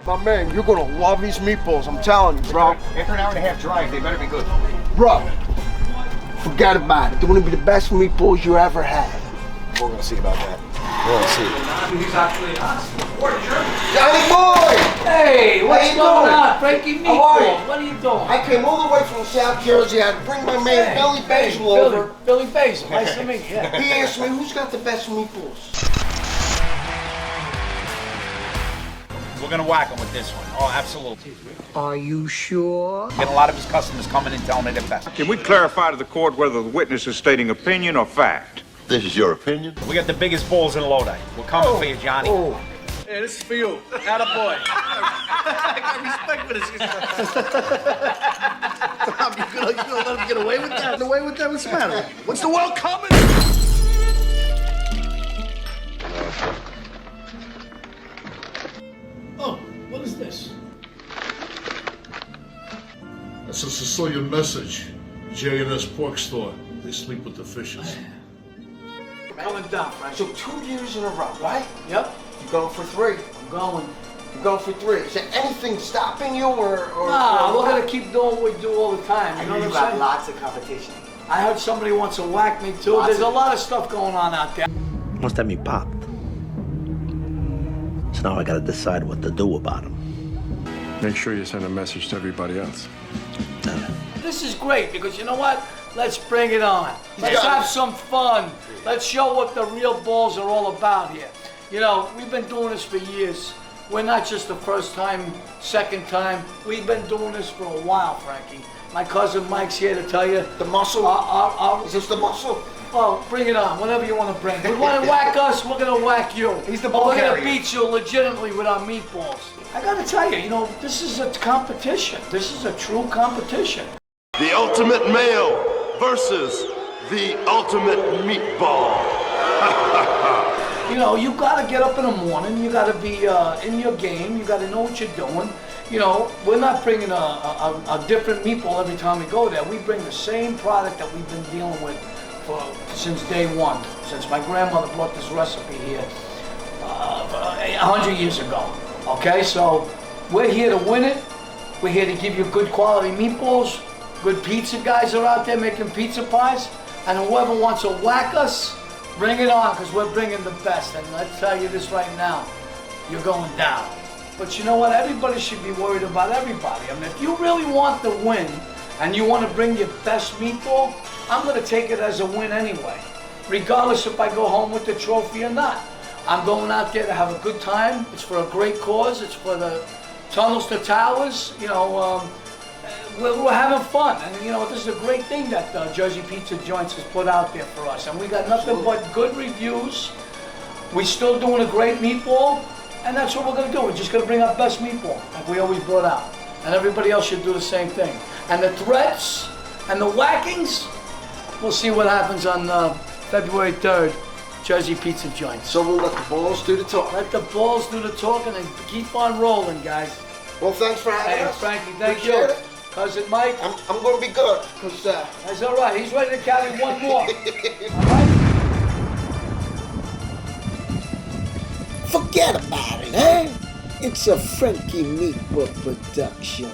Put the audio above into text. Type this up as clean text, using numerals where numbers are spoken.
My man, you're gonna love these meatballs, I'm telling you, bro. After an hour and a half drive, they better be good. Bro, forget about it. They're gonna be the best meatballs you ever had. We're gonna see about that. We're gonna see. He's actually us. Johnny boy! Hey, what's you going doing? on? Frankie How are you? Meatball, what are you doing? I came all the way from South Jersey. I had to bring my man Billy Basil over. Billy Basil, nice to meet you. Yeah. He asked me, who's got the best meatballs? We're gonna whack him with this one. Oh, absolutely. Are you sure? Get a lot of his customers coming and telling it the best. Can we clarify to the court whether the witness is stating opinion or fact? This is your opinion? We got the biggest balls in Lodi. We're coming for you, Johnny. Oh. Hey, this is for you. Attaboy. I got respect for this. You gonna let him get away with that? Get away with that? What's the matter? What's the world coming? Oh, what is this? That's a Sicilian message. J&S Pork Store. They sleep with the fishes. Coming down, Frank. So 2 years in a row, right? Yep, You're going for 3. I'm going. You're going for 3. Is there anything stopping you or Nah, or we're gonna keep doing what we do all the time. You know what I'm saying? lots of competition. I heard somebody wants to whack me too. There's a lot of stuff going on out there. Must have me popped. So now I gotta decide what to do about him. Make sure you send a message to everybody else. This is great because you know what? Let's bring it on. Let's have some fun. Let's show what the real balls are all about here. You know, we've been doing this for years. We're not just the first time, second time. We've been doing this for a while, Frankie. My cousin Mike's here to tell you. The muscle? Is this the muscle? Well, bring it on, whatever you want to bring. You want to whack us, we're going to whack you. He's the But ball we're going to carrier. beat you legitimately with our meatballs. I got to tell you, you know, this is a competition. This is a true competition. The ultimate male versus the ultimate meatball. You know, you gotta get up in the morning, you gotta be in your game, you gotta know what you're doing. You know, we're not bringing a different meatball every time we go there. We bring the same product that we've been dealing with since day one, since my grandmother brought this recipe here 100 years ago. Okay, so we're here to win it. We're here to give you good quality meatballs. Good pizza guys are out there making pizza pies. And whoever wants to whack us, bring it on, because we're bringing the best. And let's tell you this right now, you're going down. But you know what? Everybody should be worried about everybody. I mean, if you really want to win and you want to bring your best meatball, I'm going to take it as a win anyway, regardless if I go home with the trophy or not. I'm going out there to have a good time. It's for a great cause. It's for the Tunnels to Towers. You know, we're having fun. And, you know, this is a great thing that Jersey Pizza Joints has put out there for us. And we got nothing but good reviews. We're still doing a great meatball. And that's what we're going to do. We're just going to bring our best meatball, like we always brought out. And everybody else should do the same thing. And the threats and the whackings, we'll see what happens on February 3rd, Jersey Pizza Joints. So we'll let the balls do the talk. Let the balls do the talking and keep on rolling, guys. Well, thanks for having Hey, us. Frankie, thank Appreciate you. it. Cousin Mike. I'm going to be good, because That's all right. He's ready to carry one more. All right? Forget about it, eh? It's a Frankie Meatball production.